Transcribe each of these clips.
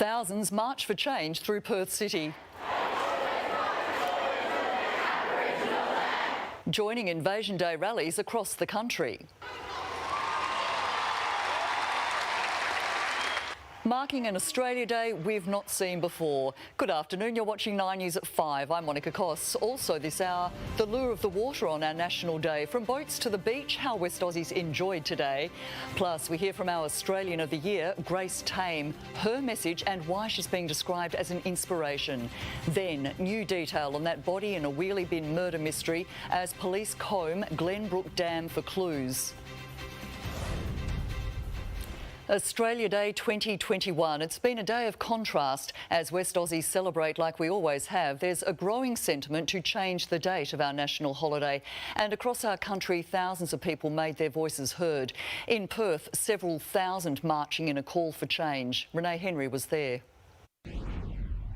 Thousands march for change through Perth City. Joining Invasion Day rallies across the country. Marking an Australia Day we've not seen before. Good afternoon, you're watching 9 News at 5. I'm Monica Koss. Also this hour, the lure of the water on our National Day. From boats to the beach, how West Aussies enjoyed today. Plus, we hear from our Australian of the Year, Grace Tame, her message and why she's being described as an inspiration. Then, new detail on that body in a wheelie bin murder mystery as police comb Glenbrook Dam for clues. Australia Day 2021. It's been a day of contrast. As West Aussies celebrate like we always have, there's a growing sentiment to change the date of our national holiday. And across our country, thousands of people made their voices heard. In Perth, several thousand marching in a call for change. Renee Henry was there.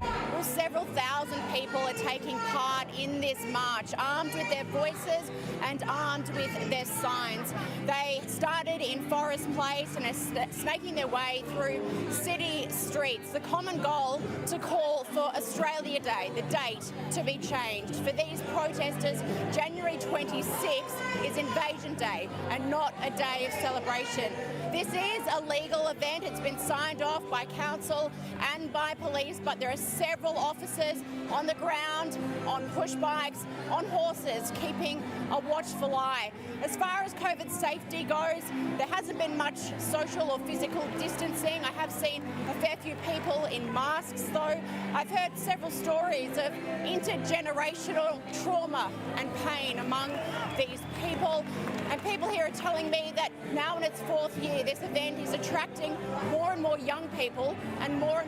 Well, several thousand people are taking part in this march, armed with their voices and armed with their signs. They started in Forest Place and are snaking their way through city streets. The common goal to call for Australia Day, the date to be changed. For these protesters, January 26th is Invasion Day and not a day of celebration. This is a legal event. It's been signed off by council and by police, but there are several officers on the ground, on push bikes, on horses, keeping a watchful eye. As far as COVID safety goes, there hasn't been much social or physical distancing. I have seen a fair few people in masks, though. I've heard several stories of intergenerational trauma and pain among these people. And people here are telling me that now in its fourth year, this event is attracting more and more young people and more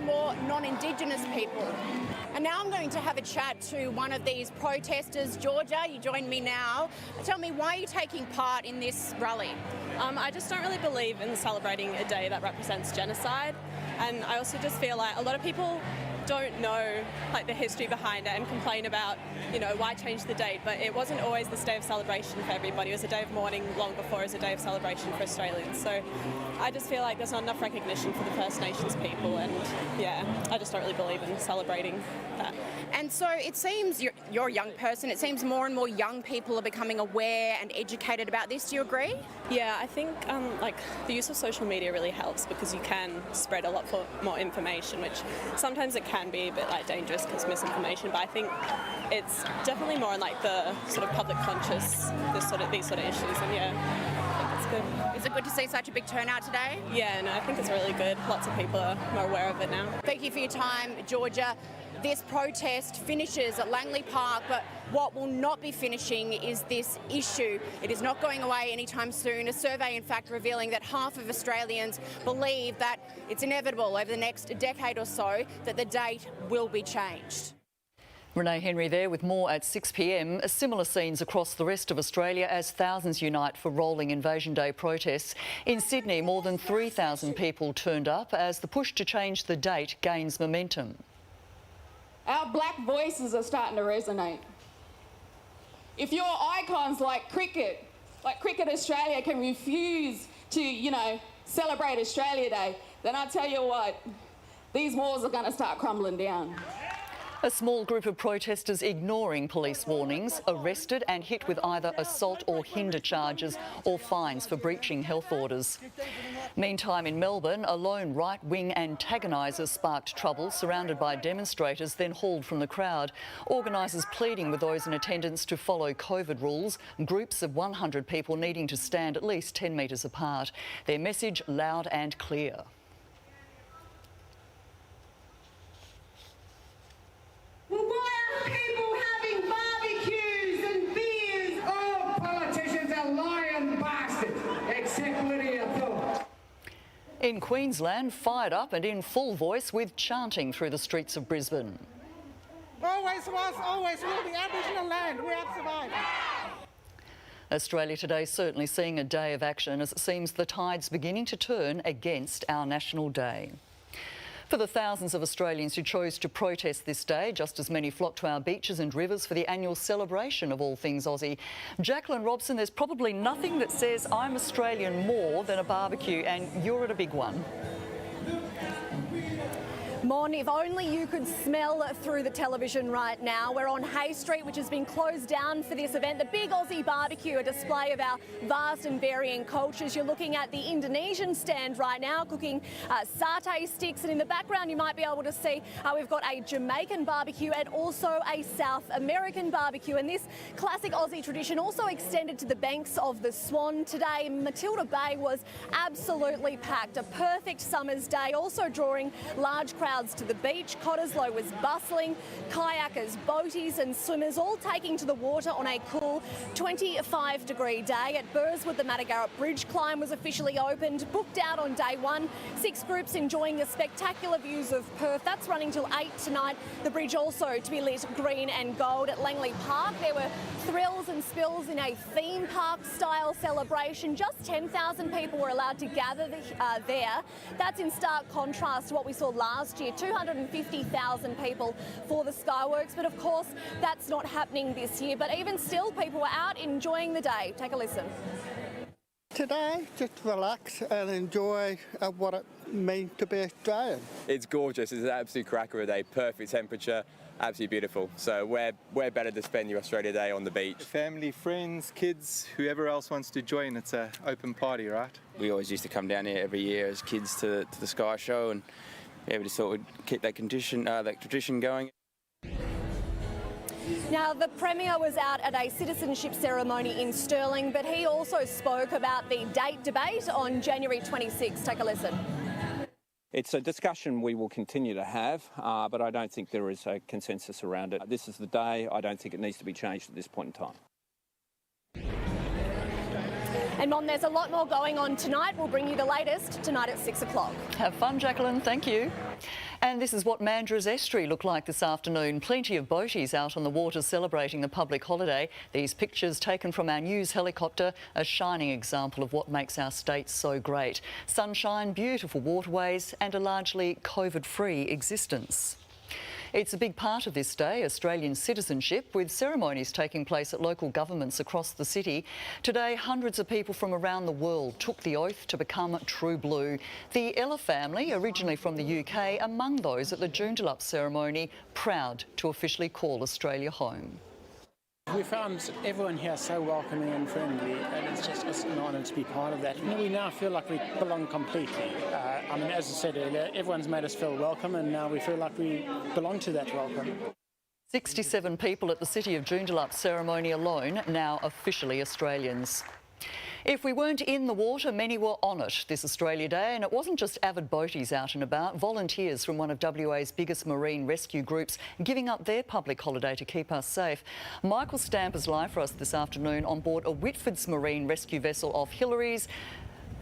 non-Indigenous people. And now I'm going to have a chat to one of these protesters. Georgia, you join me now. Tell me, why are you taking part in this rally? I just don't really believe in celebrating a day that represents genocide. And I also just feel like a lot of people don't know the history behind it and complain about, why change the date, but it wasn't always this day of celebration for everybody. It was a day of mourning long before it was a day of celebration for Australians. So I just feel like there's not enough recognition for the First Nations people, and I just don't really believe in celebrating that. And so it seems, you're a young person, it seems more and more young people are becoming aware and educated about this. Do you agree? Yeah, I think the use of social media really helps because you can spread a lot more information, which sometimes it can be a bit dangerous because misinformation, but I think it's definitely more on the sort of public conscious, these sort of issues, and I think it's good. Is it good to see such a big turnout today? Yeah, no, I think it's really good. Lots of people are more aware of it now. Thank you for your time, Georgia. This protest finishes at Langley Park, but what will not be finishing is this issue. It is not going away anytime soon. A survey, in fact, revealing that half of Australians believe that it's inevitable over the next decade or so that the date will be changed. Renee Henry there with more at 6 p.m. Similar scenes across the rest of Australia as thousands unite for rolling Invasion Day protests. In Sydney, more than 3,000 people turned up as the push to change the date gains momentum. Our black voices are starting to resonate. If your icons like Cricket Australia can refuse to, celebrate Australia Day, then I tell you what, these walls are going to start crumbling down. A small group of protesters ignoring police warnings, arrested and hit with either assault or hinder charges or fines for breaching health orders. Meantime, in Melbourne, a lone right-wing antagoniser sparked trouble, surrounded by demonstrators, then hauled from the crowd. Organisers pleading with those in attendance to follow COVID rules, groups of 100 people needing to stand at least 10 metres apart. Their message loud and clear. In Queensland, fired up and in full voice with chanting through the streets of Brisbane. Always was, always will be Aboriginal land. We have survived. Australia today certainly seeing a day of action as it seems the tide's beginning to turn against our National Day. For the thousands of Australians who chose to protest this day, just as many flocked to our beaches and rivers for the annual celebration of all things Aussie. Jacqueline Robson, there's probably nothing that says I'm Australian more than a barbecue, and you're at a big one. Mon, if only you could smell through the television right now. We're on Hay Street, which has been closed down for this event. The Big Aussie Barbecue, a display of our vast and varying cultures. You're looking at the Indonesian stand right now, cooking satay sticks. And in the background, you might be able to see we've got a Jamaican barbecue and also a South American barbecue. And this classic Aussie tradition also extended to the banks of the Swan. Today, Matilda Bay was absolutely packed. A perfect summer's day, also drawing large crowds to the beach. Cottesloe was bustling. Kayakers, boaties and swimmers all taking to the water on a cool 25-degree day. At Burswood, the Madagarrett Bridge climb was officially opened, booked out on day one. 6 groups enjoying the spectacular views of Perth. That's running till 8 tonight. The bridge also to be lit green and gold. At Langley Park, there were thrills and spills in a theme park style celebration. Just 10,000 people were allowed to gather there. That's in stark contrast to what we saw last year, 250,000 people for the Skyworks. But of course, that's not happening this year. But even still, people were out enjoying the day. Take a listen. Today, just relax and enjoy what it means to be Australian. It's gorgeous. It's an absolute cracker of a day. Perfect temperature, absolutely beautiful. So we're better to spend your Australia Day on the beach. Family, friends, kids, whoever else wants to join. It's an open party, right? We always used to come down here every year as kids to the Sky Show, and we just thought we'd keep that tradition going. Now, the Premier was out at a citizenship ceremony in Stirling, but he also spoke about the date debate on January 26. Take a listen. It's a discussion we will continue to have, but I don't think there is a consensus around it. This is the day. I don't think it needs to be changed at this point in time. And Mon, there's a lot more going on tonight. We'll bring you the latest tonight at 6 o'clock. Have fun, Jacqueline. Thank you. And this is what Mandra's Estuary looked like this afternoon. Plenty of boaties out on the water celebrating the public holiday. These pictures taken from our news helicopter, a shining example of what makes our state so great. Sunshine, beautiful waterways and a largely COVID-free existence. It's a big part of this day, Australian citizenship, with ceremonies taking place at local governments across the city. Today, hundreds of people from around the world took the oath to become true blue. The Ella family, originally from the UK, among those at the Joondalup ceremony, proud to officially call Australia home. We found everyone here so welcoming and friendly, and it's just an honour to be part of that. We now feel like we belong completely. I mean, as I said earlier, everyone's made us feel welcome, and now we feel like we belong to that welcome. 67 people at the City of Joondalup ceremony alone, now officially Australians. If we weren't in the water, many were on it this Australia Day, and it wasn't just avid boaties out and about. Volunteers from one of WA's biggest marine rescue groups giving up their public holiday to keep us safe. Michael Stamper's live for us this afternoon on board a Whitford's marine rescue vessel off Hillary's.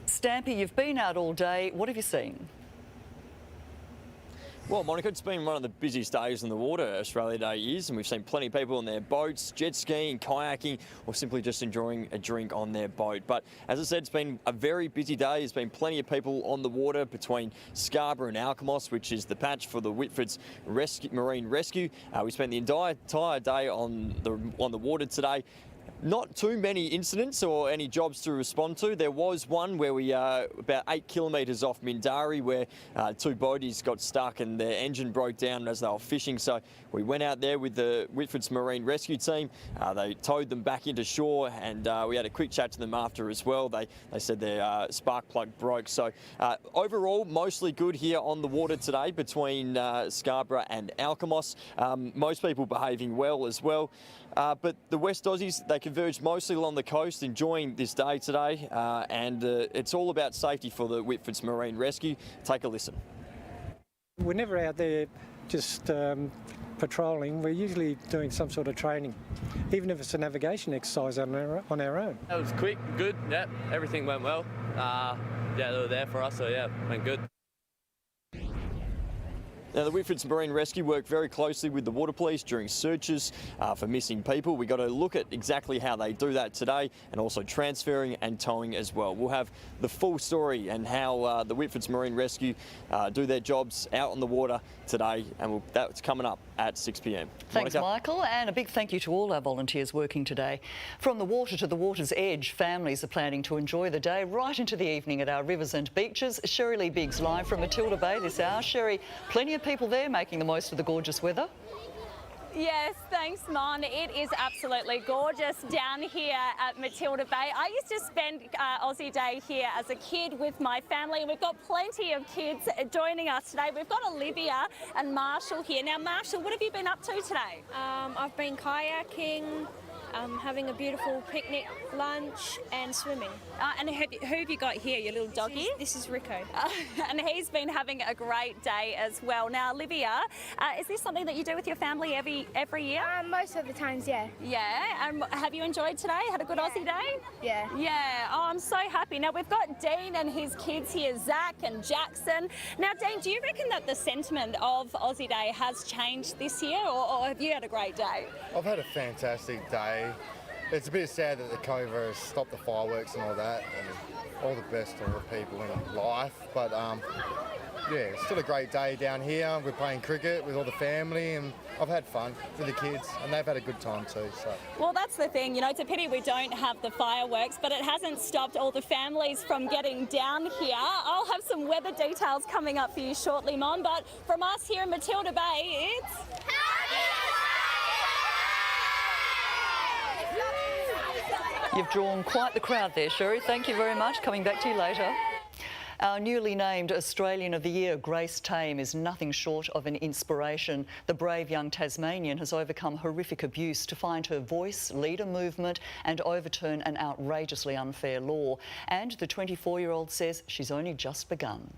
Stampy, you've been out all day. What have you seen? Well, Monica, it's been one of the busiest days in the water, Australia Day is, and we've seen plenty of people on their boats, jet skiing, kayaking, or simply just enjoying a drink on their boat. But as I said, it's been a very busy day. There's been plenty of people on the water between Scarborough and Alkimos, which is the patch for the Whitford's marine rescue. We spent the entire day on the water today. Not too many incidents or any jobs to respond to. There was one where we, about 8 kilometres off Mindari, where 2 boaties got stuck and their engine broke down as they were fishing. So we went out there with the Whitford's Marine Rescue team. They towed them back into shore, and we had a quick chat to them after as well. They said their spark plug broke. So overall, mostly good here on the water today between Scarborough and Alkimos. Most people behaving well as well. But the West Aussies, they converged mostly along the coast, enjoying this day today, and it's all about safety for the Whitford's Marine Rescue. Take a listen. We're never out there just patrolling. We're usually doing some sort of training, even if it's a navigation exercise on our own. That was quick, good, yeah, everything went well. Yeah, they were there for us, so yeah, went good. Now, the Whitford's Marine Rescue worked very closely with the Water Police during searches for missing people. We got to look at exactly how they do that today, and also transferring and towing as well. We'll have the full story and how the Whitford's Marine Rescue do their jobs out on the water today, and that's coming up at 6 p.m. Thanks, Michael, and a big thank you to all our volunteers working today. From the water to the water's edge, families are planning to enjoy the day right into the evening at our rivers and beaches. Sherry Lee Biggs live from Matilda Bay this hour. Sherry, plenty of people there making the most of the gorgeous weather? Yes, thanks, Mon. It is absolutely gorgeous down here at Matilda Bay. I used to spend Aussie Day here as a kid with my family, and we've got plenty of kids joining us today. We've got Olivia and Marshall here. Now, Marshall, what have you been up to today? I've been kayaking, having a beautiful picnic, lunch and swimming. And who have you got here, your little doggy? This is Rico. And he's been having a great day as well. Now, Olivia, is this something that you do with your family every year? Most of the times, yeah. Yeah, and have you enjoyed today? Had a good Aussie day? Yeah. Yeah, oh, I'm so happy. Now, we've got Dean and his kids here, Zach and Jackson. Now, Dean, do you reckon that the sentiment of Aussie Day has changed this year, or have you had a great day? I've had a fantastic day. It's a bit sad that the COVID has stopped the fireworks and all that, and all the best to all the people in life. But yeah, it's still a great day down here. We're playing cricket with all the family, and I've had fun with the kids, and they've had a good time too. So. Well, that's the thing, you know, it's a pity we don't have the fireworks, but it hasn't stopped all the families from getting down here. I'll have some weather details coming up for you shortly, Mon, but from us here in Matilda Bay, it's... You've drawn quite the crowd there, Sherry. Thank you very much. Coming back to you later. Our newly named Australian of the Year, Grace Tame, is nothing short of an inspiration. The brave young Tasmanian has overcome horrific abuse to find her voice, lead a movement and overturn an outrageously unfair law. And the 24-year-old says she's only just begun.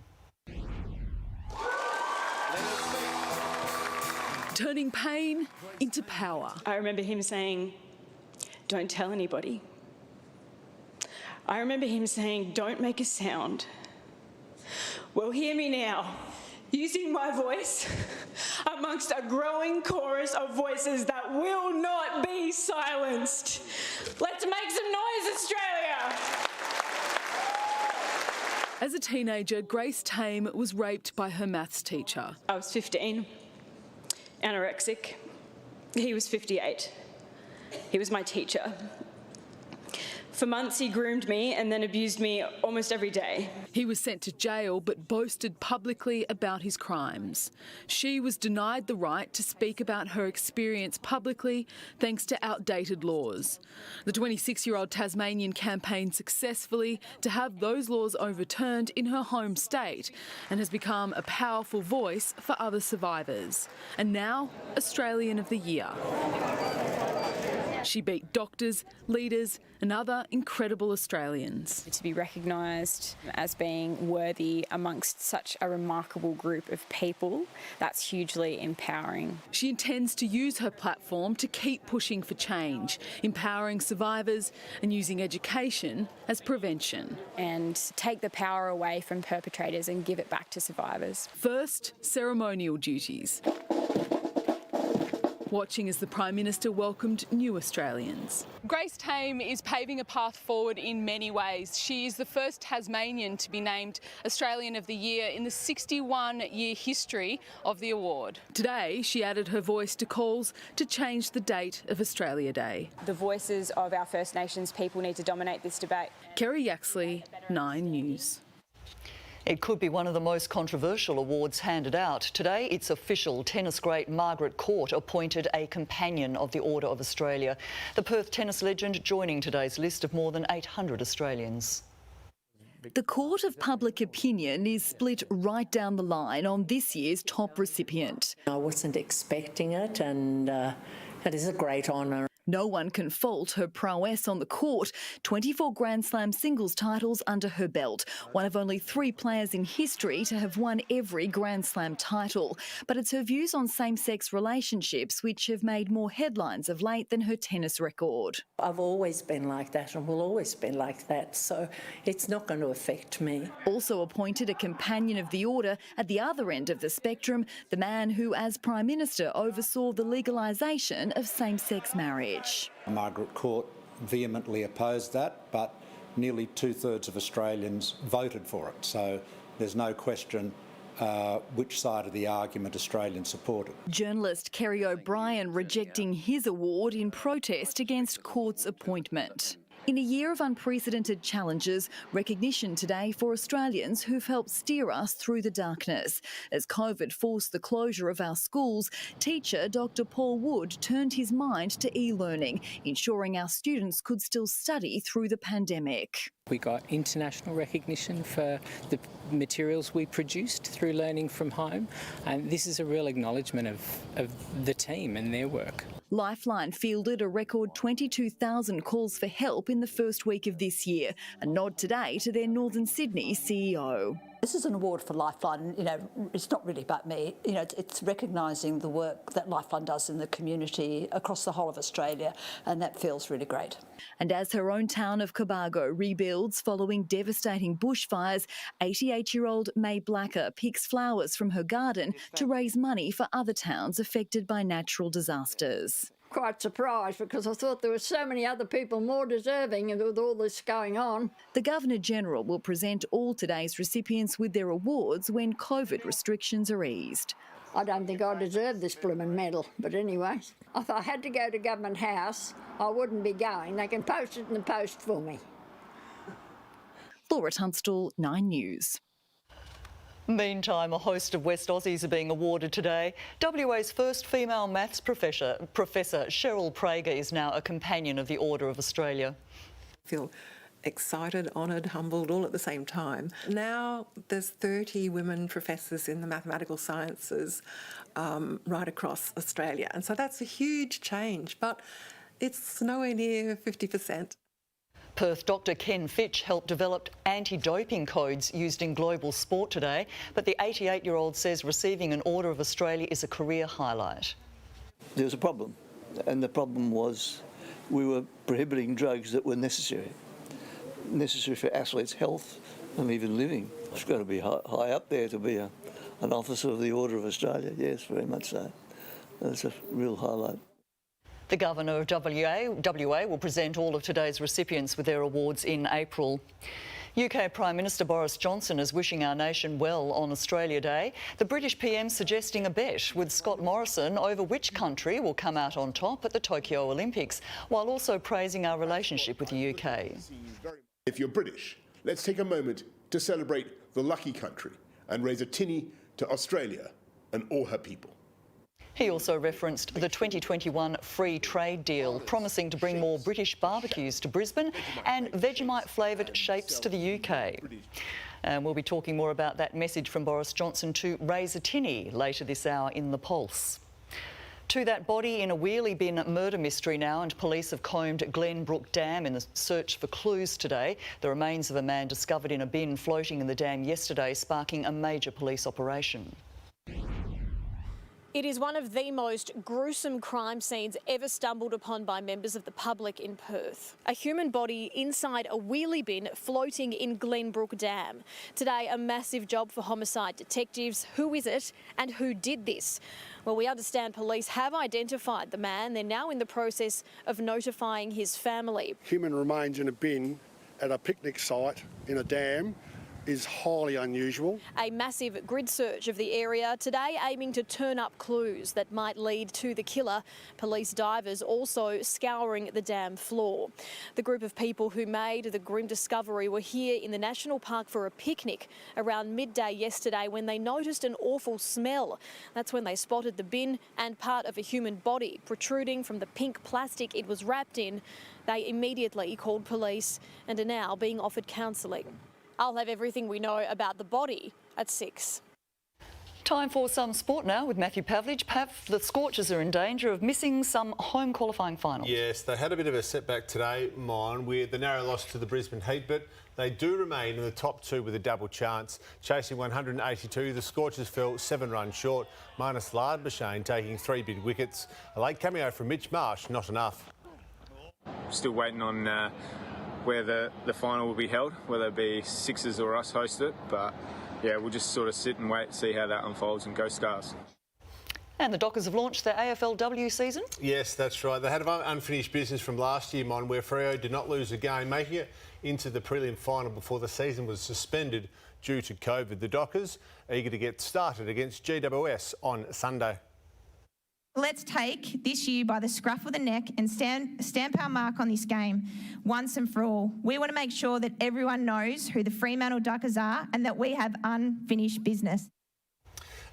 Turning pain into power. I remember him saying, "Don't tell anybody." I remember him saying, "Don't make a sound." Well, hear me now, using my voice amongst a growing chorus of voices that will not be silenced. Let's make some noise, Australia! As a teenager, Grace Tame was raped by her maths teacher. I was 15, anorexic. He was 58. He was my teacher. For months he groomed me and then abused me almost every day. He was sent to jail but boasted publicly about his crimes. She was denied the right to speak about her experience publicly thanks to outdated laws. The 26-year-old Tasmanian campaigned successfully to have those laws overturned in her home state and has become a powerful voice for other survivors. And now, Australian of the Year. She beat doctors, leaders and other incredible Australians. To be recognised as being worthy amongst such a remarkable group of people, that's hugely empowering. She intends to use her platform to keep pushing for change, empowering survivors and using education as prevention. And take the power away from perpetrators and give it back to survivors. First, ceremonial duties. Watching as the Prime Minister welcomed new Australians. Grace Tame is paving a path forward in many ways. She is the first Tasmanian to be named Australian of the Year in the 61-year history of the award. Today, she added her voice to calls to change the date of Australia Day. The voices of our First Nations people need to dominate this debate. Kerry Yaxley, 9 News. It could be one of the most controversial awards handed out. Today, it's official. Tennis great Margaret Court appointed a Companion of the Order of Australia. The Perth tennis legend joining today's list of more than 800 Australians. The Court of Public Opinion is split right down the line on this year's top recipient. I wasn't expecting it, and it is a great honour. No one can fault her prowess on the court. 24 Grand Slam singles titles under her belt. One of only 3 players in history to have won every Grand Slam title. But it's her views on same-sex relationships which have made more headlines of late than her tennis record. I've always been like that and will always be like that, so it's not going to affect me. Also appointed a Companion of the Order at the other end of the spectrum, the man who, as Prime Minister, oversaw the legalisation of same-sex marriage. Margaret Court vehemently opposed that, but nearly 2/3 of Australians voted for it. So there's no question which side of the argument Australians supported. Journalist Kerry O'Brien rejecting his award in protest against Court's appointment. In a year of unprecedented challenges, recognition today for Australians who've helped steer us through the darkness. As COVID forced the closure of our schools, teacher Dr Paul Wood turned his mind to e-learning, ensuring our students could still study through the pandemic. We got international recognition for the materials we produced through learning from home, and this is a real acknowledgement of the team and their work. Lifeline fielded a record 22,000 calls for help in the first week of this year, a nod today to their Northern Sydney CEO. This is an award for Lifeline. You know, it's not really about me. You know, it's recognising the work that Lifeline does in the community across the whole of Australia, and that feels really great. And as her own town of Cobargo rebuilds following devastating bushfires, 88-year-old May Blacker picks flowers from her garden to raise money for other towns affected by natural disasters. Quite surprised because I thought there were so many other people more deserving with all this going on. The Governor-General will present all today's recipients with their awards when COVID restrictions are eased. I don't think I deserve this blooming medal, but anyway, if I had to go to Government House, I wouldn't be going. They can post it in the post for me. Laura Tunstall, 9 News. Meantime, a host of West Aussies are being awarded today. WA's first female maths professor Cheryl Prager is now a companion of the Order of Australia. I feel excited, honoured, humbled, all at the same time. Now there's 30 women professors in the mathematical sciences right across Australia, and so that's a huge change, but it's nowhere near 50%. Perth Dr Ken Fitch helped develop anti-doping codes used in global sport today, but the 88-year-old says receiving an Order of Australia is a career highlight. There was a problem, and the problem was we were prohibiting drugs that were necessary for athletes' health and even living. It's got to be high up there to be an officer of the Order of Australia, yes, very much so. That's a real highlight. The Governor of WA will present all of today's recipients with their awards in April. UK Prime Minister Boris Johnson is wishing our nation well on Australia Day. The British PM suggesting a bet with Scott Morrison over which country will come out on top at the Tokyo Olympics, while also praising our relationship with the UK. If you're British, let's take a moment to celebrate the lucky country and raise a tinny to Australia and all her people. He also referenced the 2021 free trade deal, promising to bring more British barbecues to Brisbane and Vegemite-flavoured shapes to the UK. And we'll be talking more about that message from Boris Johnson to raise a tinny later this hour in The Pulse. To that body in a wheelie bin murder mystery now, and police have combed Glenbrook Dam in the search for clues today. The remains of a man discovered in a bin floating in the dam yesterday, sparking a major police operation. It is one of the most gruesome crime scenes ever stumbled upon by members of the public in Perth. A human body inside a wheelie bin floating in Glenbrook Dam. Today, a massive job for homicide detectives. Who is it and who did this? Well, we understand police have identified the man. They're now in the process of notifying his family. Human remains in a bin at a picnic site in a dam is highly unusual. A massive grid search of the area today aiming to turn up clues that might lead to the killer. Police divers also scouring the dam floor. The group of people who made the grim discovery were here in the National Park for a picnic around midday yesterday when they noticed an awful smell. That's when they spotted the bin and part of a human body protruding from the pink plastic it was wrapped in. They immediately called police and are now being offered counselling. I'll have everything we know about the body at 6. Time for some sport now with Matthew Pavlich. Pav, the Scorchers are in danger of missing some home qualifying finals. Yes, they had a bit of a setback today, Mon, with the narrow loss to the Brisbane Heat, but they do remain in the top two with a double chance. Chasing 182, the Scorchers fell 7 runs short, minus Lardbashane taking 3 big wickets. A late cameo from Mitch Marsh, not enough. Still waiting on where the final will be held, whether it be Sixers or us host it, but yeah, we'll just sort of sit and wait, see how that unfolds, and go Stars. And the Dockers have launched their AFLW season. Yes, that's right. They had unfinished business from last year, Mon, where Freo did not lose a game, making it into the prelim final before the season was suspended due to COVID. The Dockers eager to get started against GWS on Sunday. Let's take this year by the scruff of the neck and stamp our mark on this game once and for all. We want to make sure that everyone knows who the Fremantle Duckers are and that we have unfinished business.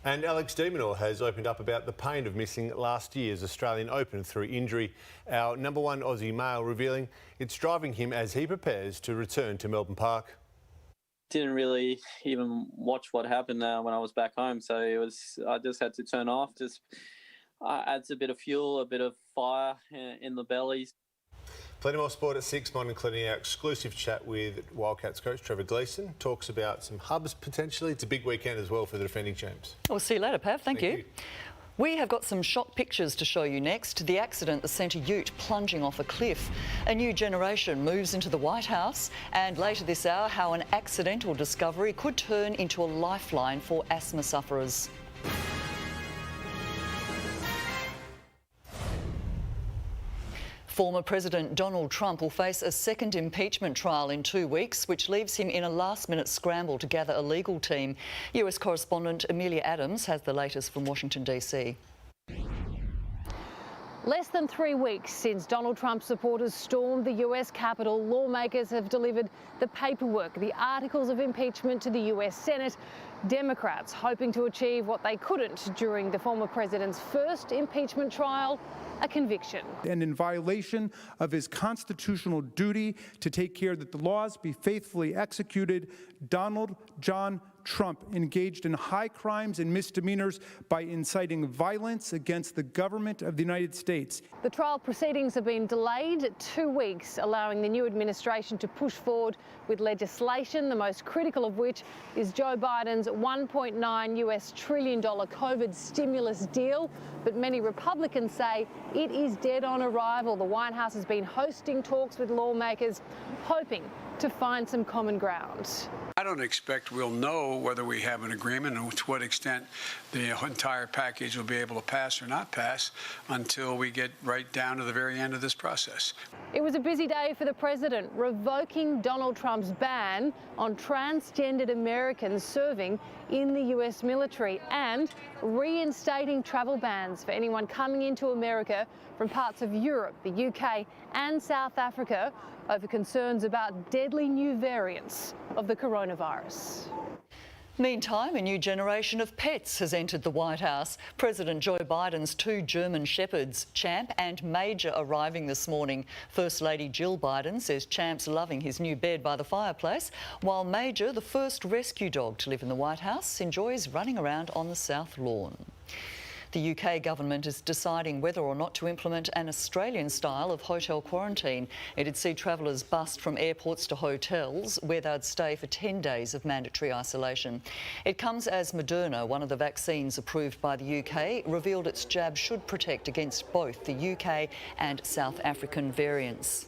And Alex de Minaur has opened up about the pain of missing last year's Australian Open through injury. Our number one Aussie male revealing it's driving him as he prepares to return to Melbourne Park. Didn't really even watch what happened when I was back home, so I just had to turn off. Just adds a bit of fuel, a bit of fire in the bellies. Plenty more sport at 6, Mon, including our exclusive chat with Wildcats coach Trevor Gleeson. Talks about some hubs potentially. It's a big weekend as well for the defending champs. We'll see you later, Pav. Thank you. We have got some shock pictures to show you next. The accident that sent a ute plunging off a cliff. A new generation moves into the White House. And later this hour, how an accidental discovery could turn into a lifeline for asthma sufferers. Former President Donald Trump will face a second impeachment trial in 2 weeks, which leaves him in a last-minute scramble to gather a legal team. US correspondent Amelia Adams has the latest from Washington, D.C. Less than 3 weeks since Donald Trump's supporters stormed the US Capitol, lawmakers have delivered the paperwork, the articles of impeachment to the US Senate. Democrats hoping to achieve what they couldn't during the former president's first impeachment trial, a conviction. And in violation of his constitutional duty to take care that the laws be faithfully executed, Donald John Trump engaged in high crimes and misdemeanors by inciting violence against the government of the United States. The trial proceedings have been delayed 2 weeks, allowing the new administration to push forward with legislation, the most critical of which is Joe Biden's $1.9 trillion COVID stimulus deal. But many Republicans say it is dead on arrival. The White House has been hosting talks with lawmakers, hoping to find some common ground. I don't expect we'll know whether we have an agreement and to what extent the entire package will be able to pass or not pass until we get right down to the very end of this process. It was a busy day for the president, revoking Donald Trump's ban on transgendered Americans serving in the US military and reinstating travel bans for anyone coming into America from parts of Europe, the UK and South Africa over concerns about deadly new variants of the coronavirus. Meantime, a new generation of pets has entered the White House. President Joe Biden's 2 German shepherds, Champ and Major, arriving this morning. First Lady Jill Biden says Champ's loving his new bed by the fireplace, while Major, the first rescue dog to live in the White House, enjoys running around on the South Lawn. The UK government is deciding whether or not to implement an Australian style of hotel quarantine. It'd see travellers bussed from airports to hotels where they'd stay for 10 days of mandatory isolation. It comes as Moderna, one of the vaccines approved by the UK, revealed its jab should protect against both the UK and South African variants.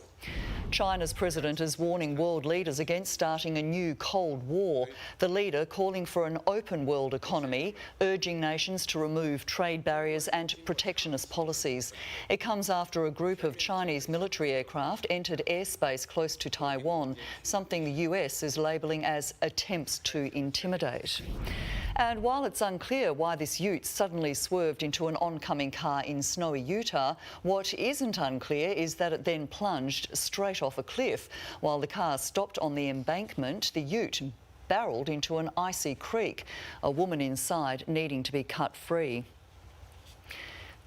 China's president is warning world leaders against starting a new Cold War. The leader calling for an open world economy, urging nations to remove trade barriers and protectionist policies. It comes after a group of Chinese military aircraft entered airspace close to Taiwan, something the US is labelling as attempts to intimidate. And while it's unclear why this ute suddenly swerved into an oncoming car in snowy Utah, what isn't unclear is that it then plunged straight off a cliff. While the car stopped on the embankment, the ute barrelled into an icy creek, a woman inside needing to be cut free.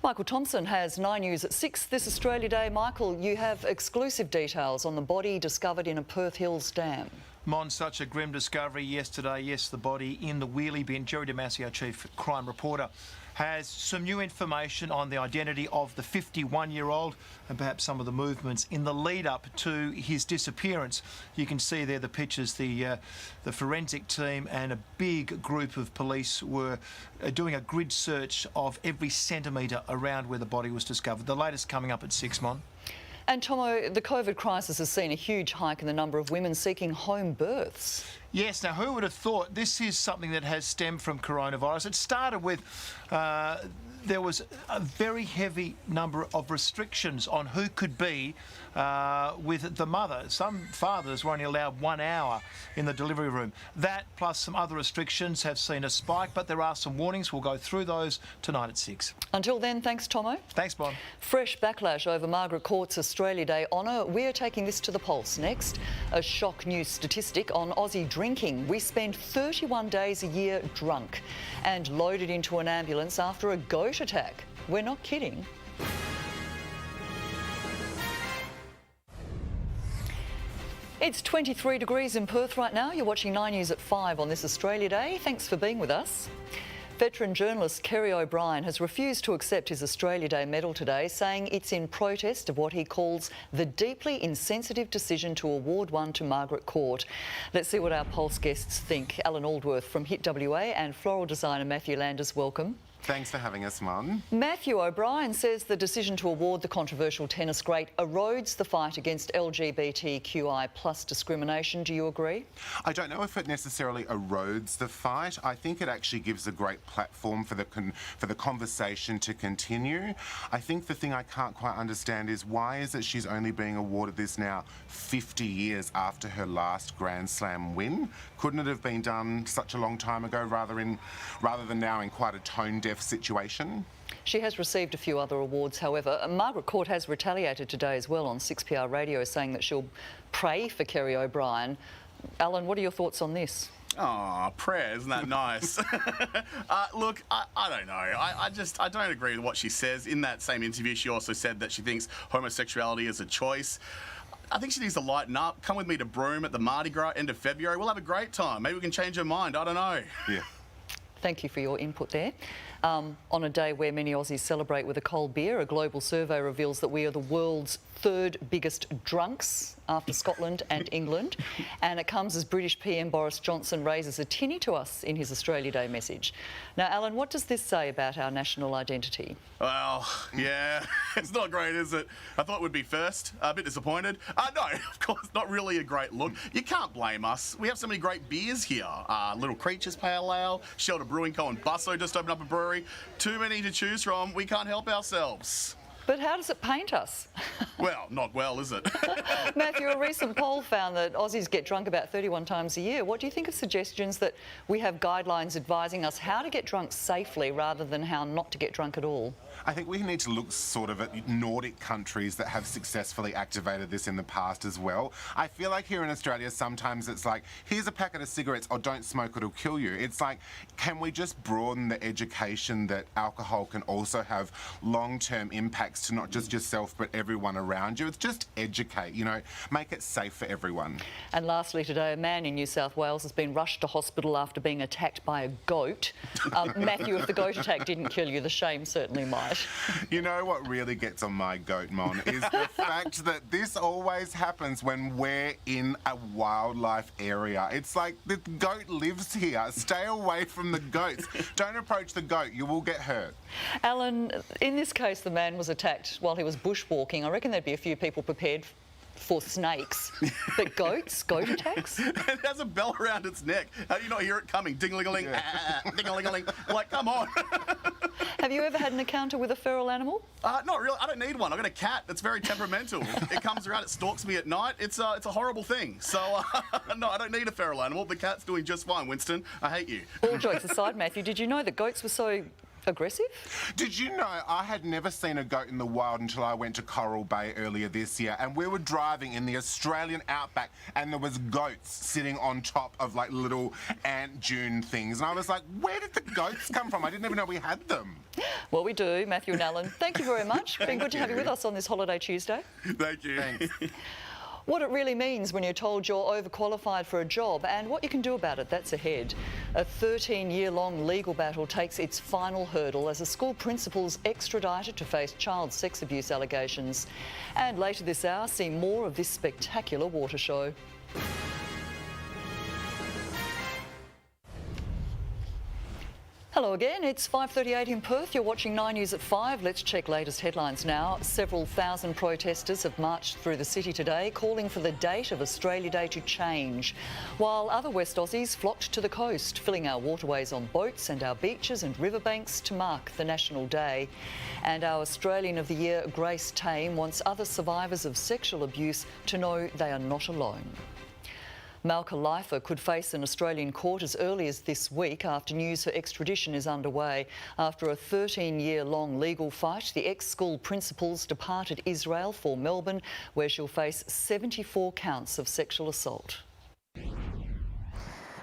Michael Thompson has 9 News at 6 this Australia Day. Michael, you have exclusive details on the body discovered in a Perth Hills dam. Mon, such a grim discovery yesterday. Yes, the body in the wheelie bin. Jerry Damasio, Chief Crime Reporter, has some new information on the identity of the 51-year-old and perhaps some of the movements in the lead-up to his disappearance. You can see there the pictures. The forensic team and a big group of police were doing a grid search of every centimetre around where the body was discovered. The latest coming up at 6, Mon. And Tomo, the COVID crisis has seen a huge hike in the number of women seeking home births. Yes, now who would have thought this is something that has stemmed from coronavirus? It started with there was a very heavy number of restrictions on who could be with the mother. Some fathers were only allowed 1 hour in the delivery room. That plus some other restrictions have seen a spike, but there are some warnings. We'll go through those tonight at 6. Until then, thanks, Tomo. Thanks, Bon. Fresh backlash over Margaret Court's Australia Day honour. We're taking this to the pulse next. A shock new statistic on Aussie drinking. We spend 31 days a year drunk and loaded into an ambulance after a goat attack. We're not kidding. It's 23 degrees in Perth right now. You're watching 9 News at 5 on this Australia Day. Thanks for being with us. Veteran journalist Kerry O'Brien has refused to accept his Australia Day medal today, saying it's in protest of what he calls the deeply insensitive decision to award one to Margaret Court. Let's see what our Pulse guests think. Alan Aldworth from Hit WA and floral designer Matthew Landers, welcome. Thanks for having us, Mon. Matthew O'Brien says the decision to award the controversial tennis great erodes the fight against LGBTQI plus discrimination. Do you agree? I don't know if it necessarily erodes the fight. I think it actually gives a great platform for the conversation to continue. I think the thing I can't quite understand is why is it she's only being awarded this now 50 years after her last Grand Slam win? Couldn't it have been done such a long time ago rather than now in quite a tone-deaf situation? She has received a few other awards, however. Margaret Court has retaliated today as well on 6PR radio, saying that she'll pray for Kerry O'Brien. Alan, what are your thoughts on this? Oh, prayer, isn't that nice? Look, I don't know. I don't agree with what she says. In that same interview, she also said that she thinks homosexuality is a choice. I think she needs to lighten up. Come with me to Broome at the Mardi Gras end of February. We'll have a great time. Maybe we can change her mind. I don't know. Yeah. Thank you for your input there. On a day where many Aussies celebrate with a cold beer, a global survey reveals that we are the world's third biggest drunks after Scotland and England. And it comes as British PM Boris Johnson raises a tinny to us in his Australia Day message. Now, Alan, what does this say about our national identity? Well, yeah, it's not great, is it? I thought we'd be first. A bit disappointed. No, of course, not really a great look. You can't blame us. We have so many great beers here. Little Creatures Pale Ale, Shelter Brewing Co. and Busso just opened up a brewery. Too many to choose from. We can't help ourselves. But how does it paint us? Well, not well, is it? Matthew, a recent poll found that Aussies get drunk about 31 times a year. What do you think of suggestions that we have guidelines advising us how to get drunk safely rather than how not to get drunk at all? I think we need to look sort of at Nordic countries that have successfully activated this in the past as well. I feel like here in Australia sometimes it's like, here's a packet of cigarettes, or don't smoke, it'll kill you. It's like, can we just broaden the education that alcohol can also have long-term impacts to not just yourself but everyone around you? It's just educate, you know, make it safe for everyone. And lastly today, a man in New South Wales has been rushed to hospital after being attacked by a goat. Matthew, if the goat attack didn't kill you, the shame certainly might. You know what really gets on my goat, Mon, is the fact that this always happens when we're in a wildlife area. It's like the goat lives here. Stay away from the goats. Don't approach the goat. You will get hurt. Alan, in this case, the man was attacked while he was bushwalking. I reckon there'd be a few people prepared for snakes, but goats, goat attacks? It has a bell around its neck. How do you not hear it coming? Ding-a-ling-a-ling, ding-a-ling-a-ling. Like, come on. Have you ever had an encounter with a feral animal? Not really. I don't need one. I've got a cat that's very temperamental. It comes around, it stalks me at night. It's a horrible thing. So, no, I don't need a feral animal. The cat's doing just fine, Winston. I hate you. All jokes aside, Matthew, did you know that goats were so aggressive? Did you know I had never seen a goat in the wild until I went to Coral Bay earlier this year, and we were driving in the Australian outback and there was goats sitting on top of like little ant dune things, and I was like, where did the goats come from? I didn't even know we had them. Well, we do. Matthew and Alan, thank you very much. Been good to have you with us on this Holiday Tuesday. Thank you. Thanks. What it really means when you're told you're overqualified for a job and what you can do about it, that's ahead. A 13-year-long legal battle takes its final hurdle as a school principal's extradited to face child sex abuse allegations. And later this hour, see more of this spectacular water show. Hello again, it's 5:38 in Perth. You're watching 9 News at 5. Let's check latest headlines now. Several thousand protesters have marched through the city today, calling for the date of Australia Day to change, while other West Aussies flocked to the coast, filling our waterways on boats and our beaches and riverbanks to mark the National Day. And our Australian of the Year, Grace Tame, wants other survivors of sexual abuse to know they are not alone. Malka Leifer could face an Australian court as early as this week after news her extradition is underway. After a 13-year-long legal fight, the ex-school principal's departed Israel for Melbourne, where she'll face 74 counts of sexual assault.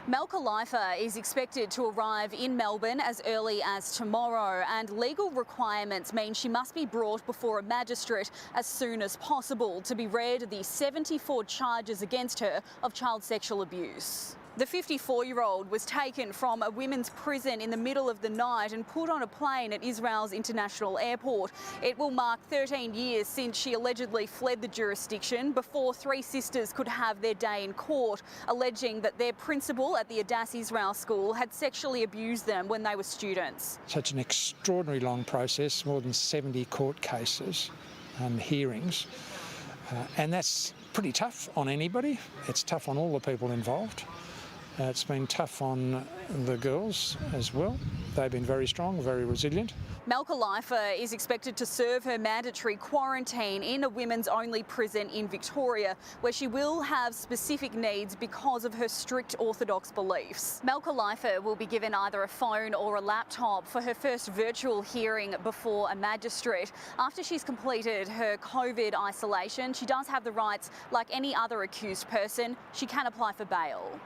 Malka Leifer is expected to arrive in Melbourne as early as tomorrow, and legal requirements mean she must be brought before a magistrate as soon as possible to be read the 74 charges against her of child sexual abuse. The 54-year-old was taken from a women's prison in the middle of the night and put on a plane at Israel's international airport. It will mark 13 years since she allegedly fled the jurisdiction before three sisters could have their day in court, alleging that their principal at the Adass Israel School had sexually abused them when they were students. Such an extraordinary long process, more than 70 court cases and hearings, and that's pretty tough on anybody. It's tough on all the people involved. It's been tough on the girls as well. They've been very strong, very resilient. Malka Leifer is expected to serve her mandatory quarantine in a women's-only prison in Victoria, where she will have specific needs because of her strict orthodox beliefs. Malka Leifer will be given either a phone or a laptop for her first virtual hearing before a magistrate. After she's completed her COVID isolation, she does have the rights like any other accused person. She can apply for bail.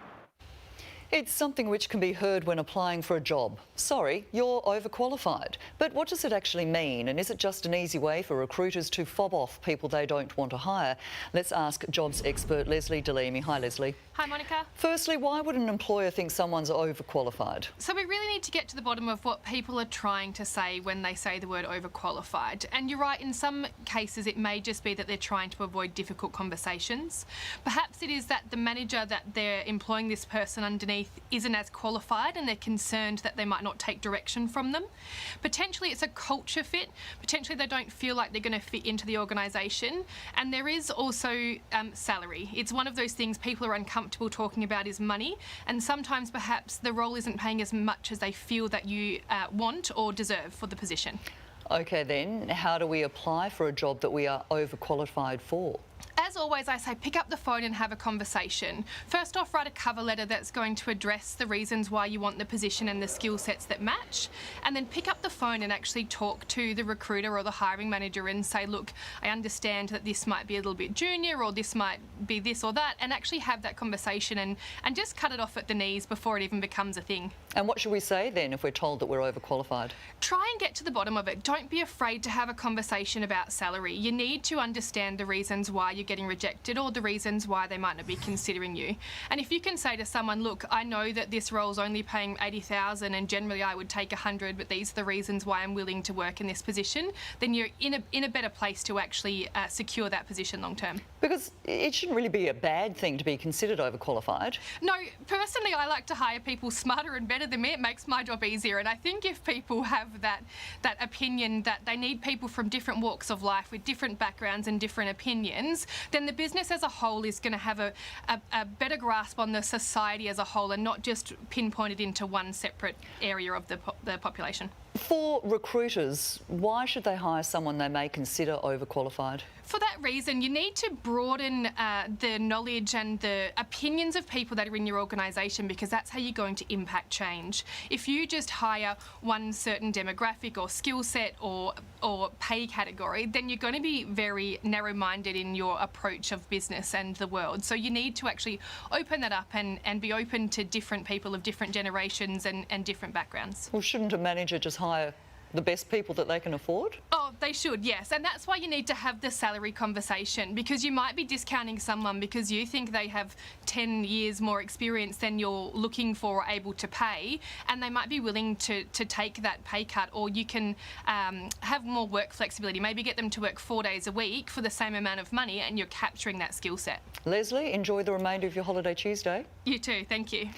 It's something which can be heard when applying for a job. Sorry, you're overqualified. But what does it actually mean? And is it just an easy way for recruiters to fob off people they don't want to hire? Let's ask jobs expert Leslie Delemy. Hi, Leslie. Hi, Monica. Firstly, why would an employer think someone's overqualified? So we really need to get to the bottom of what people are trying to say when they say the word overqualified. And you're right, in some cases it may just be that they're trying to avoid difficult conversations. Perhaps it is that the manager that they're employing this person underneath isn't as qualified and they're concerned that they might not take direction from them. Potentially it's a culture fit. Potentially they don't feel like they're going to fit into the organisation. And there is also salary. It's one of those things people are uncomfortable talking about is money, and sometimes perhaps the role isn't paying as much as they feel that you want or deserve for the position. OK then, how do we apply for a job that we are overqualified for? As always, I say pick up the phone and have a conversation. First off, write a cover letter that's going to address the reasons why you want the position and the skill sets that match. And then pick up the phone and actually talk to the recruiter or the hiring manager and say, look, I understand that this might be a little bit junior or this might be this or that, and actually have that conversation and just cut it off at the knees before it even becomes a thing. And what should we say then if we're told that we're overqualified? Try and get to the bottom of it. Don't be afraid to have a conversation about salary. You need to understand the reasons why you're getting rejected or the reasons why they might not be considering you. And if you can say to someone, look, I know that this role's only paying 80,000 and generally I would take 100, but these are the reasons why I'm willing to work in this position, then you're in a better place to actually secure that position long term. Because it shouldn't really be a bad thing to be considered overqualified. No, personally I like to hire people smarter and better than me. It makes my job easier, and I think if people have that opinion that they need people from different walks of life with different backgrounds and different opinions, then the business as a whole is going to have a better grasp on the society as a whole and not just pinpointed into one separate area of the population. For recruiters, why should they hire someone they may consider overqualified? For that reason, you need to broaden the knowledge and the opinions of people that are in your organisation, because that's how you're going to impact change. If you just hire one certain demographic or skill set or pay category, then you're going to be very narrow-minded in your approach of business and the world. So you need to actually open that up and be open to different people of different generations and different backgrounds. Well, shouldn't a manager just hire the best people that they can afford? Oh, they should, yes. And that's why you need to have the salary conversation, because you might be discounting someone because you think they have 10 years more experience than you're looking for or able to pay, and they might be willing to take that pay cut, or you can have more work flexibility. Maybe get them to work 4 days a week for the same amount of money and you're capturing that skill set. Leslie, enjoy the remainder of your holiday Tuesday. You too, thank you.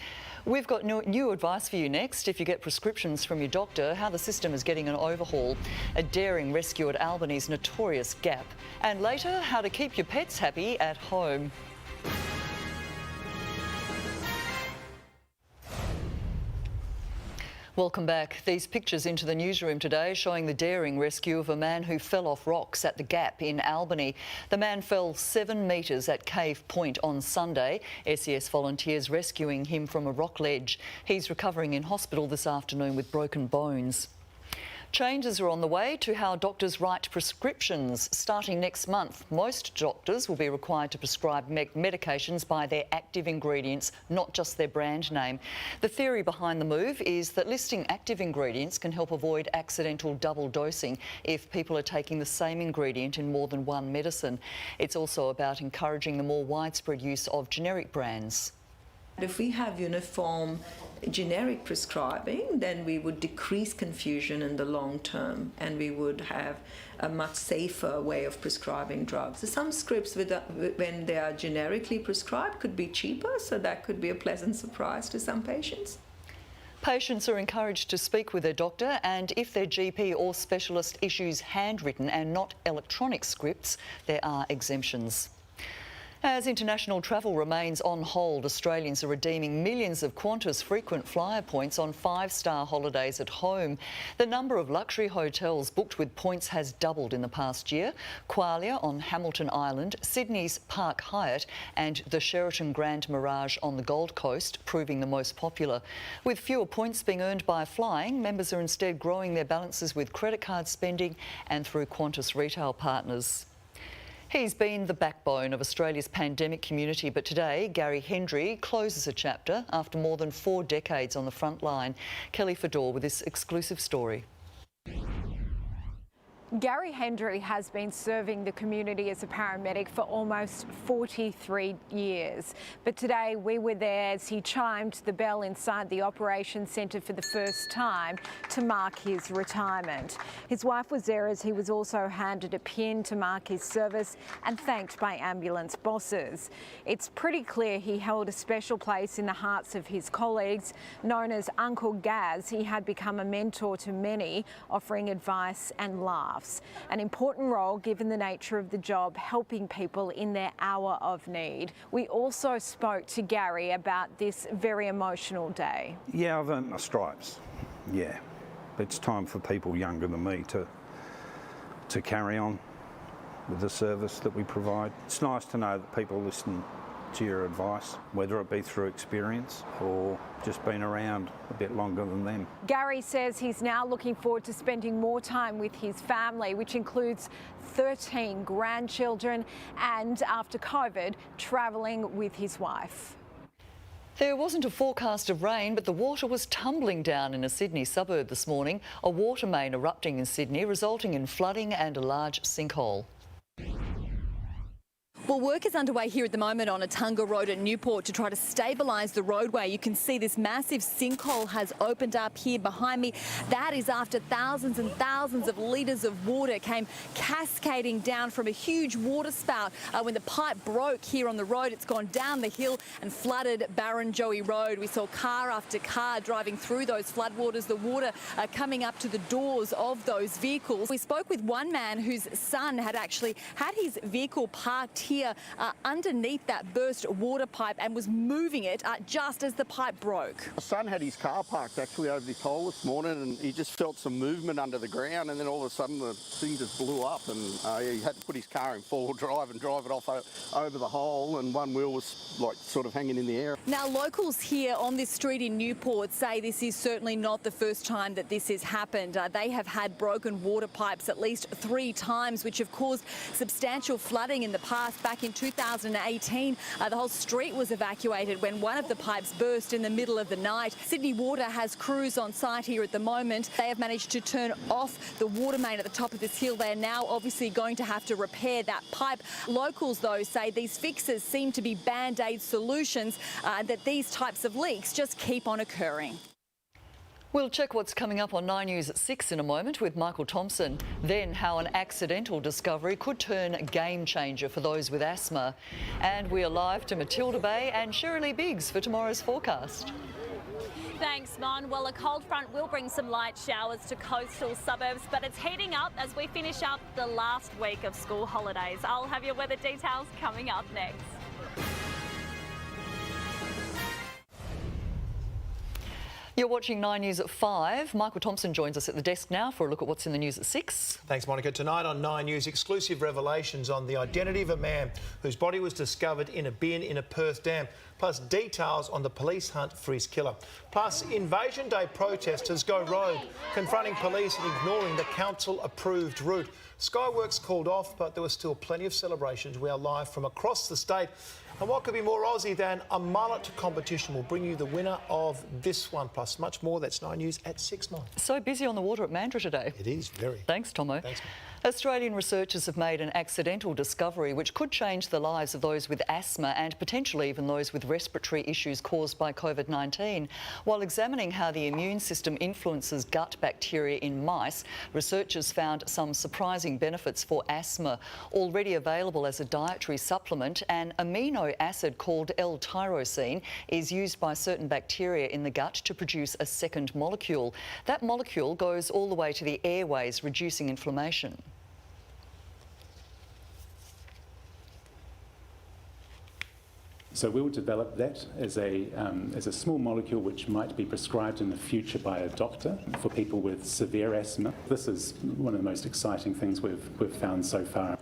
We've got new advice for you next. If you get prescriptions from your doctor, how the system is getting an overhaul, a daring rescue at Albany's notorious Gap, and later, how to keep your pets happy at home. Welcome back. These pictures into the newsroom today showing the daring rescue of a man who fell off rocks at the Gap in Albany. The man fell 7 metres at Cave Point on Sunday. SES volunteers rescuing him from a rock ledge. He's recovering in hospital this afternoon with broken bones. Changes are on the way to how doctors write prescriptions. Starting next month, most doctors will be required to prescribe medications by their active ingredients, not just their brand name. The theory behind the move is that listing active ingredients can help avoid accidental double dosing if people are taking the same ingredient in more than one medicine. It's also about encouraging the more widespread use of generic brands. If we have uniform generic prescribing, then we would decrease confusion in the long term and we would have a much safer way of prescribing drugs. So some scripts, when they are generically prescribed, could be cheaper, so that could be a pleasant surprise to some patients. Patients are encouraged to speak with their doctor, and if their GP or specialist issues handwritten and not electronic scripts, there are exemptions. As international travel remains on hold, Australians are redeeming millions of Qantas frequent flyer points on 5-star holidays at home. The number of luxury hotels booked with points has doubled in the past year. Qualia on Hamilton Island, Sydney's Park Hyatt and the Sheraton Grand Mirage on the Gold Coast proving the most popular. With fewer points being earned by flying, members are instead growing their balances with credit card spending and through Qantas retail partners. He's been the backbone of Australia's pandemic community, but today Gary Hendry closes a chapter after more than 4 decades on the front line. Kelly Fedor with this exclusive story. Gary Hendry has been serving the community as a paramedic for almost 43 years. But today we were there as he chimed the bell inside the operations centre for the first time to mark his retirement. His wife was there as he was also handed a pin to mark his service and thanked by ambulance bosses. It's pretty clear he held a special place in the hearts of his colleagues. Known as Uncle Gaz, he had become a mentor to many, offering advice and laughs. An important role given the nature of the job, helping people in their hour of need. We also spoke to Gary about this very emotional day. Yeah, I've earned my stripes. Yeah, it's time for people younger than me to carry on with the service that we provide. It's nice to know that people listen to your advice, whether it be through experience or just been around a bit longer than them. Gary says he's now looking forward to spending more time with his family, which includes 13 grandchildren, and after COVID, travelling with his wife. There wasn't a forecast of rain, but the water was tumbling down in a Sydney suburb this morning. A water main erupting in Sydney, resulting in flooding and a large sinkhole. Well, work is underway here at the moment on Atunga Road at Newport to try to stabilise the roadway. You can see this massive sinkhole has opened up here behind me. That is after thousands and thousands of litres of water came cascading down from a huge water spout. When the pipe broke here on the road, it's gone down the hill and flooded Barrenjoey Road. We saw car after car driving through those floodwaters, the water coming up to the doors of those vehicles. We spoke with one man whose son had actually had his vehicle parked here underneath that burst water pipe and was moving it just as the pipe broke. My son had his car parked actually over this hole this morning, and he just felt some movement under the ground, and then all of a sudden the thing just blew up, and he had to put his car in 4-wheel drive and drive it off over the hole, and one wheel was like sort of hanging in the air. Now, locals here on this street in Newport say this is certainly not the first time that this has happened. They have had broken water pipes at least 3 times, which have caused substantial flooding in the past. Back in 2018, the whole street was evacuated when one of the pipes burst in the middle of the night. Sydney Water has crews on site here at the moment. They have managed to turn off the water main at the top of this hill. They are now obviously going to have to repair that pipe. Locals, though, say these fixes seem to be band-aid solutions, that these types of leaks just keep on occurring. We'll check what's coming up on 9 News at 6 in a moment with Michael Thompson. Then how an accidental discovery could turn game changer for those with asthma. And we are live to Matilda Bay and Shirley Biggs for tomorrow's forecast. Thanks, Mon. Well, a cold front will bring some light showers to coastal suburbs, but it's heating up as we finish up the last week of school holidays. I'll have your weather details coming up next. You're watching 9 News at 5. Michael Thompson joins us at the desk now for a look at what's in the news at 6. Thanks, Monica. Tonight on 9 News, exclusive revelations on the identity of a man whose body was discovered in a bin in a Perth dam, plus details on the police hunt for his killer. Plus, Invasion Day protesters go rogue, confronting police and ignoring the council-approved route. Skyworks called off, but there were still plenty of celebrations. We are live from across the state. And what could be more Aussie than a mullet competition? We'll bring you the winner of this one, plus much more. That's 9 News at 6, 9. So busy on the water at Mandurah today. It is, very. Thanks, Tomo. Thanks. Australian researchers have made an accidental discovery which could change the lives of those with asthma and potentially even those with respiratory issues caused by COVID-19. While examining how the immune system influences gut bacteria in mice, researchers found some surprising benefits for asthma. Already available as a dietary supplement, an amino acid called L-tyrosine is used by certain bacteria in the gut to produce a second molecule. That molecule goes all the way to the airways, reducing inflammation. So we'll develop that as a small molecule which might be prescribed in the future by a doctor for people with severe asthma. This is one of the most exciting things we've found so far.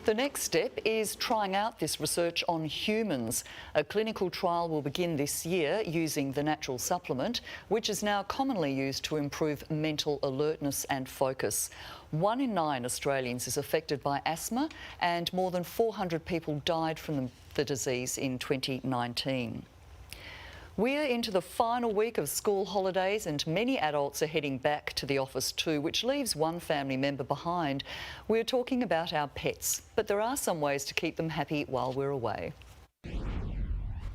The next step is trying out this research on humans. A clinical trial will begin this year using the natural supplement, which is now commonly used to improve mental alertness and focus. 1 in 9 Australians is affected by asthma, and more than 400 people died from the disease in 2019. We're into the final week of school holidays and many adults are heading back to the office too, which leaves one family member behind. We're talking about our pets, but there are some ways to keep them happy while we're away.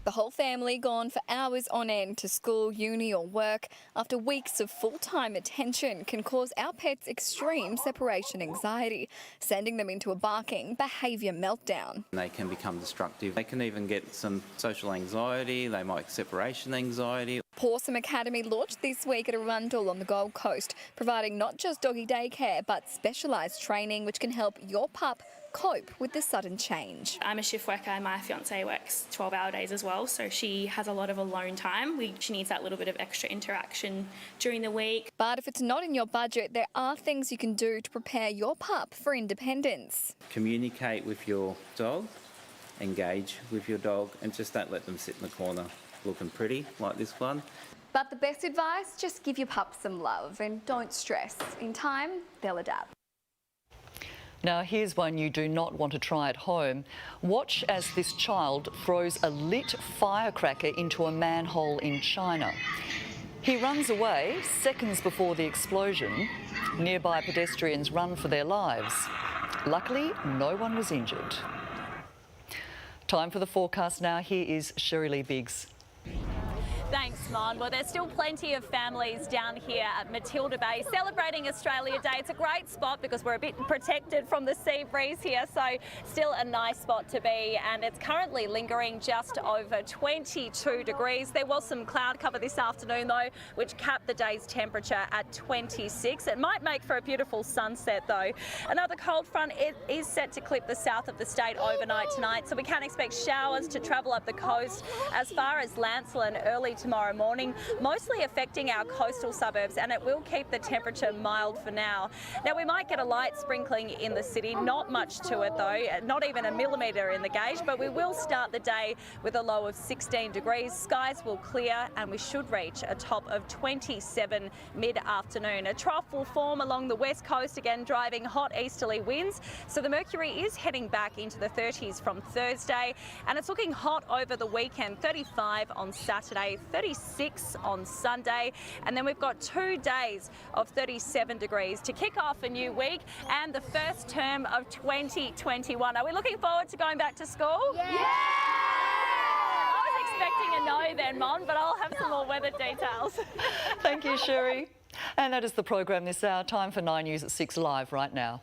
The whole family gone for hours on end to school, uni or work after weeks of full-time attention can cause our pets extreme separation anxiety, sending them into a barking behaviour meltdown. They can become destructive. They can even get some social anxiety, they might separation anxiety. Pawsome Academy launched this week at Arundel on the Gold Coast, providing not just doggy daycare but specialised training which can help your pup cope with the sudden change. I'm a shift worker and my fiance works 12-hour days as well, so she has a lot of alone time. She needs that little bit of extra interaction during the week. But if it's not in your budget, there are things you can do to prepare your pup for independence. Communicate with your dog, engage with your dog, and just don't let them sit in the corner looking pretty like this one. But the best advice, just give your pup some love and don't stress. In time, they'll adapt. Now, here's one you do not want to try at home. Watch as this child throws a lit firecracker into a manhole in China. He runs away seconds before the explosion. Nearby pedestrians run for their lives. Luckily, no one was injured. Time for the forecast now. Here is Sherry Lee Biggs. Thanks, Mon. Well, there's still plenty of families down here at Matilda Bay celebrating Australia Day. It's a great spot because we're a bit protected from the sea breeze here, so still a nice spot to be. And it's currently lingering just over 22 degrees. There was some cloud cover this afternoon, though, which capped the day's temperature at 26. It might make for a beautiful sunset, though. Another cold front is set to clip the south of the state overnight tonight, so we can expect showers to travel up the coast as far as Lancelin early tomorrow morning, mostly affecting our coastal suburbs, and it will keep the temperature mild for now. Now, we might get a light sprinkling in the city, not much to it though, not even a millimetre in the gauge, but we will start the day with a low of 16 degrees. Skies will clear and we should reach a top of 27 mid-afternoon. A trough will form along the west coast, again driving hot easterly winds, so the mercury is heading back into the 30s from Thursday, and it's looking hot over the weekend. 35 on Saturday, 36 on Sunday, and then we've got 2 days of 37 degrees to kick off a new week and the first term of 2021. Are we looking forward to going back to school? Yeah! I was expecting a no then, Mon, but I'll have some more weather details. Thank you, Sherry. And that is the program this hour. Time for 9 News at 6 live right now.